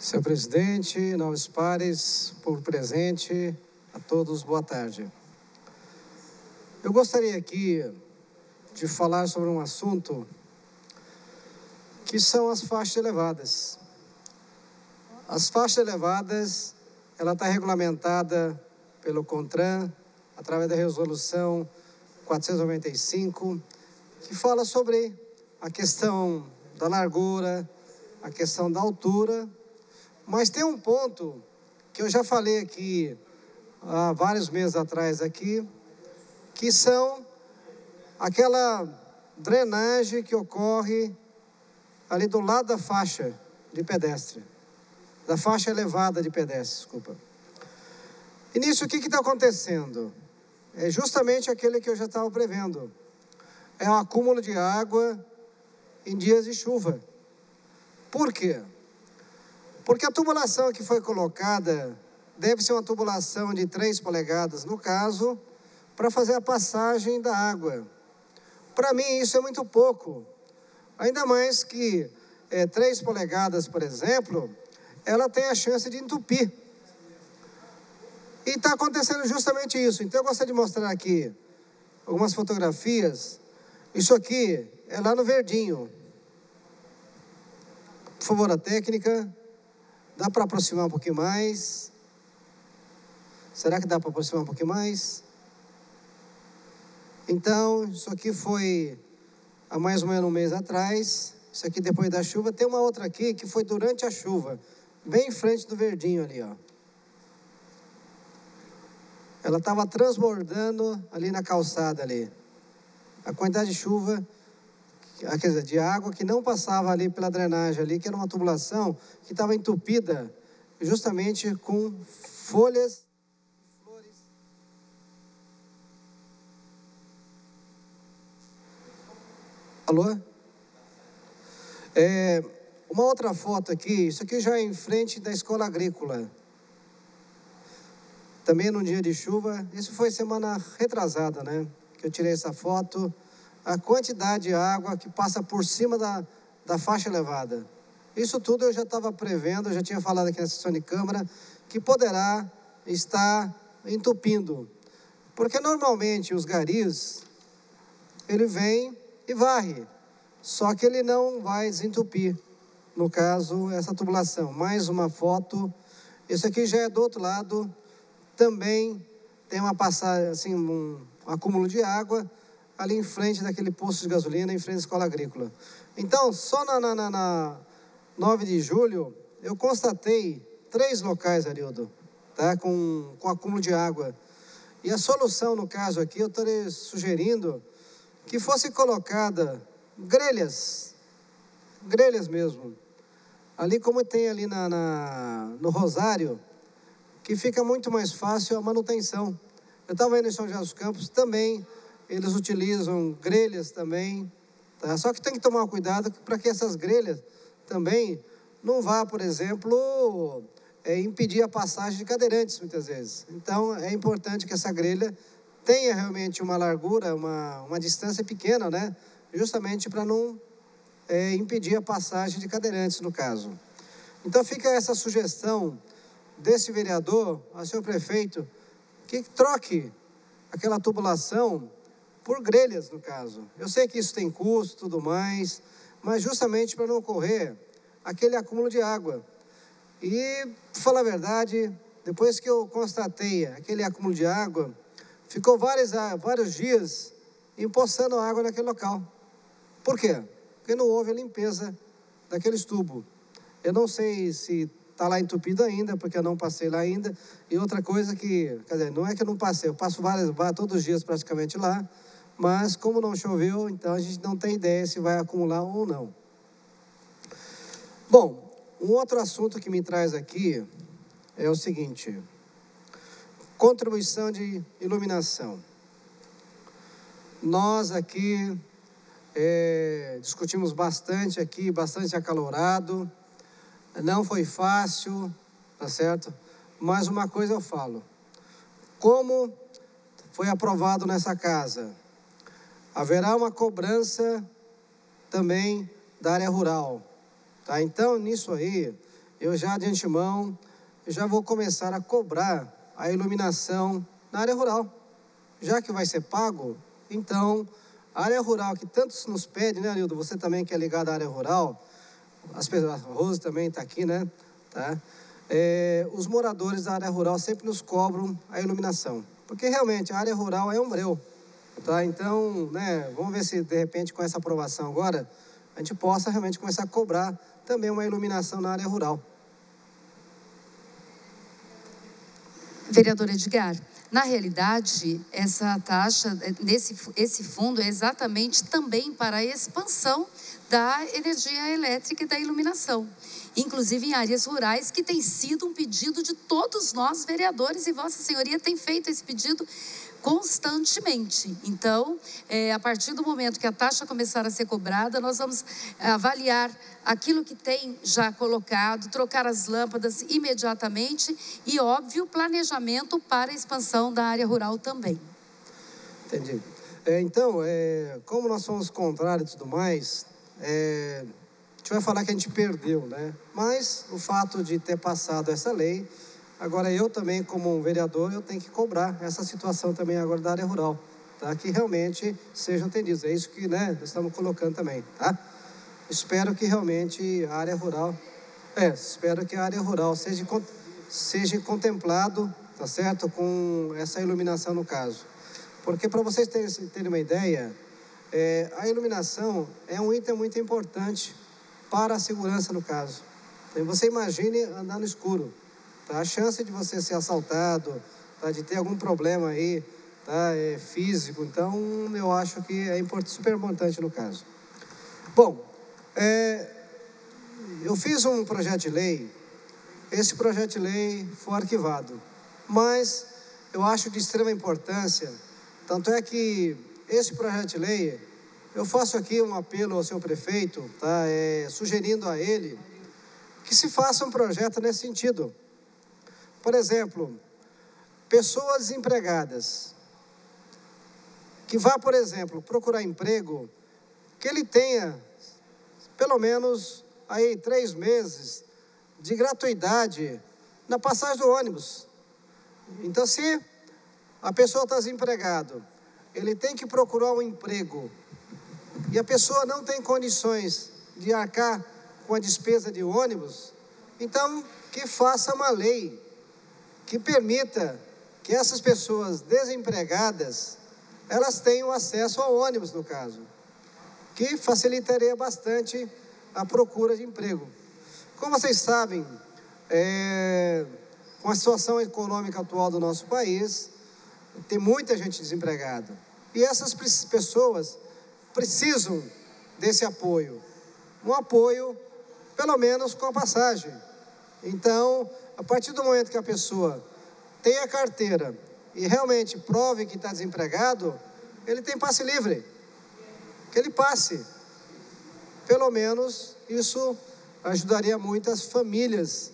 Senhor presidente, nobres pares, povo presente, a todos, boa tarde. Eu gostaria aqui de falar sobre um assunto que são as faixas elevadas. As faixas elevadas, ela está regulamentada pelo CONTRAN, através da resolução 495, que fala sobre a questão da largura, a questão da altura, mas tem um ponto que eu já falei aqui há vários meses atrás aqui, que são aquela drenagem que ocorre ali do lado da faixa de pedestre, da faixa elevada de pedestre, desculpa. E nisso o que está acontecendo? É justamente aquele que eu já estava prevendo. É um acúmulo de água em dias de chuva. Por quê? Porque a tubulação que foi colocada deve ser uma tubulação de 3 polegadas, no caso, para fazer a passagem da água. Para mim, isso é muito pouco. Ainda mais que 3 polegadas, por exemplo, ela tem a chance de entupir. E está acontecendo justamente isso. Então, eu gostaria de mostrar aqui algumas fotografias. Isso aqui é lá no Verdinho. Por favor, a técnica. Dá para aproximar um pouquinho mais? Será que dá para aproximar um pouquinho mais? Então, isso aqui foi há mais ou menos um mês atrás. Isso aqui depois da chuva. Tem uma outra aqui que foi durante a chuva. Bem em frente do Verdinho ali, ó. Ela estava transbordando ali na calçada ali. A quantidade de chuva, quer dizer, de água que não passava ali pela drenagem ali, que era uma tubulação que estava entupida justamente com folhas e flores. Alô? Uma outra foto aqui, isso aqui já é em frente da escola agrícola. Também num dia de chuva, isso foi semana retrasada, né? Que eu tirei essa foto. A quantidade de água que passa por cima da faixa elevada. Isso tudo eu já estava prevendo, eu já tinha falado aqui na sessão de Câmara, que poderá estar entupindo. Porque normalmente os garis, ele vem e varre, só que ele não vai desentupir. No caso, essa tubulação. Mais uma foto. Isso aqui já é do outro lado. Também tem uma passagem, assim, um acúmulo de água ali em frente daquele posto de gasolina, em frente à escola agrícola. Então, só na 9 de julho, eu constatei 3 locais, Arildo, tá? com acúmulo de água. E a solução, no caso aqui, eu estaria sugerindo que fosse colocada grelhas mesmo. Ali como tem ali no Rosário, que fica muito mais fácil a manutenção. Eu estava indo em São José dos Campos também, eles utilizam grelhas também, tá? Só que tem que tomar cuidado para que essas grelhas também não vá, por exemplo, impedir a passagem de cadeirantes, muitas vezes. Então, é importante que essa grelha tenha realmente uma largura, uma distância pequena, né? Justamente para não impedir a passagem de cadeirantes, no caso. Então, fica essa sugestão desse vereador, ao senhor prefeito, que troque aquela tubulação por grelhas, no caso. Eu sei que isso tem custo e tudo mais, mas justamente para não ocorrer aquele acúmulo de água. E, para falar a verdade, depois que eu constatei aquele acúmulo de água, ficou vários dias empoçando água naquele local. Por quê? Porque não houve a limpeza daqueles tubos. Eu não sei se está lá entupido ainda, porque eu não passei lá ainda. E outra coisa que, quer dizer, não é que eu não passei, eu passo todos os dias praticamente lá, mas como não choveu, então a gente não tem ideia se vai acumular ou não. Bom, um outro assunto que me traz aqui é o seguinte: contribuição de iluminação. Nós aqui discutimos bastante aqui, bastante acalorado. Não foi fácil, tá certo? Mas uma coisa eu falo. Como foi aprovado nessa casa, haverá uma cobrança também da área rural. Tá? Então, nisso aí, eu já de antemão, eu já vou começar a cobrar a iluminação na área rural. Já que vai ser pago, então, a área rural que tantos nos pede, né, Nildo? Você também que é ligado à área rural, a Rose também está aqui, né? Tá? Os moradores da área rural sempre nos cobram a iluminação, porque realmente a área rural é um breu, tá? Então, né, vamos ver se de repente com essa aprovação agora, a gente possa realmente começar a cobrar também uma iluminação na área rural. Vereador Edgar, na realidade, essa taxa, esse fundo é exatamente também para a expansão da energia elétrica e da iluminação, inclusive em áreas rurais, que tem sido um pedido de todos nós, vereadores, e Vossa Senhoria tem feito esse pedido constantemente. Então, a partir do momento que a taxa começar a ser cobrada, nós vamos avaliar aquilo que tem já colocado, trocar as lâmpadas imediatamente e, óbvio, planejamento para a expansão da área rural também. Entendi. Então, como nós somos contrários e tudo mais, a gente vai falar que a gente perdeu, né? Mas o fato de ter passado essa lei, agora eu também, como um vereador, eu tenho que cobrar essa situação também agora da área rural, tá? Que realmente sejam atendidos. É isso que, né, nós estamos colocando também, tá? Espero que realmente a área rural, espero que a área rural seja contemplado, tá certo? Com essa iluminação no caso. Porque para vocês terem uma ideia, a iluminação é um item muito importante para a segurança no caso. Então, você imagine andar no escuro. Tá? A chance de você ser assaltado, tá? De ter algum problema aí, tá? Físico, então eu acho que é super importante no caso. Bom, eu fiz um projeto de lei, esse projeto de lei foi arquivado, mas eu acho de extrema importância, tanto é que esse projeto de lei, eu faço aqui um apelo ao senhor prefeito, tá? Sugerindo a ele que se faça um projeto nesse sentido. Por exemplo, pessoas desempregadas, que vá, por exemplo, procurar emprego, que ele tenha pelo menos aí 3 meses de gratuidade na passagem do ônibus. Então, se a pessoa está desempregada, ele tem que procurar um emprego e a pessoa não tem condições de arcar com a despesa de ônibus, então que faça uma lei que permita que essas pessoas desempregadas, elas tenham acesso ao ônibus, no caso, que facilitaria bastante a procura de emprego. Como vocês sabem, com a situação econômica atual do nosso país, tem muita gente desempregada. E essas pessoas precisam desse apoio. Um apoio, pelo menos, com a passagem. Então, a partir do momento que a pessoa tem a carteira e realmente prove que está desempregado, ele tem passe livre. Que ele passe. Pelo menos, isso ajudaria muitas famílias,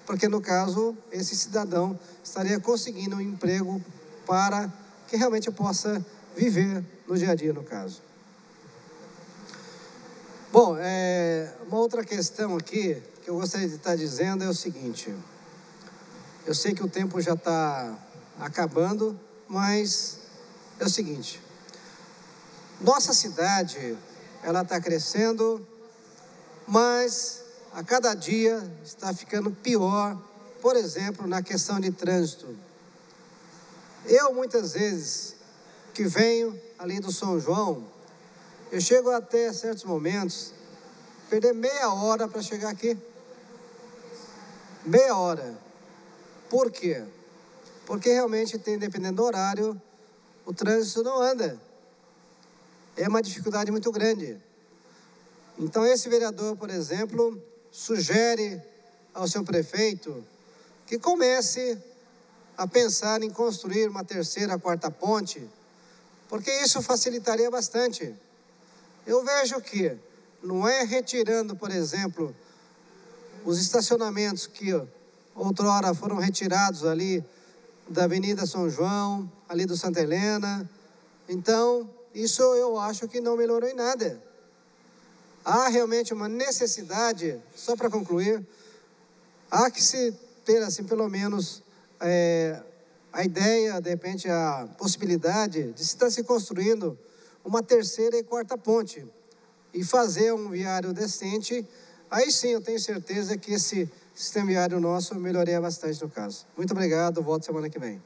porque, no caso, esse cidadão estaria conseguindo um emprego para que realmente possa viver no dia a dia, no caso. Bom, uma outra questão aqui que eu gostaria de estar dizendo é o seguinte. Eu sei que o tempo já está acabando, mas é o seguinte. Nossa cidade, ela está crescendo, mas a cada dia está ficando pior, por exemplo, na questão de trânsito. Eu, muitas vezes, que venho ali do São João, eu chego até certos momentos, perder meia hora para chegar aqui. Meia hora. Por quê? Porque realmente tem, dependendo do horário, o trânsito não anda. É uma dificuldade muito grande. Então, esse vereador, por exemplo, sugere ao seu prefeito que comece a pensar em construir uma 3ª, 4ª ponte, porque isso facilitaria bastante. Eu vejo que não é retirando, por exemplo, os estacionamentos que outrora foram retirados ali da Avenida São João, ali do Santa Helena. Então, isso eu acho que não melhorou em nada. Há realmente uma necessidade, só para concluir, há que se ter, assim, pelo menos, a ideia, de repente, a possibilidade de estar se construindo uma terceira e quarta ponte e fazer um viário decente. Aí sim, eu tenho certeza que esse sistema viário nosso melhoraria bastante no caso. Muito obrigado, volto semana que vem.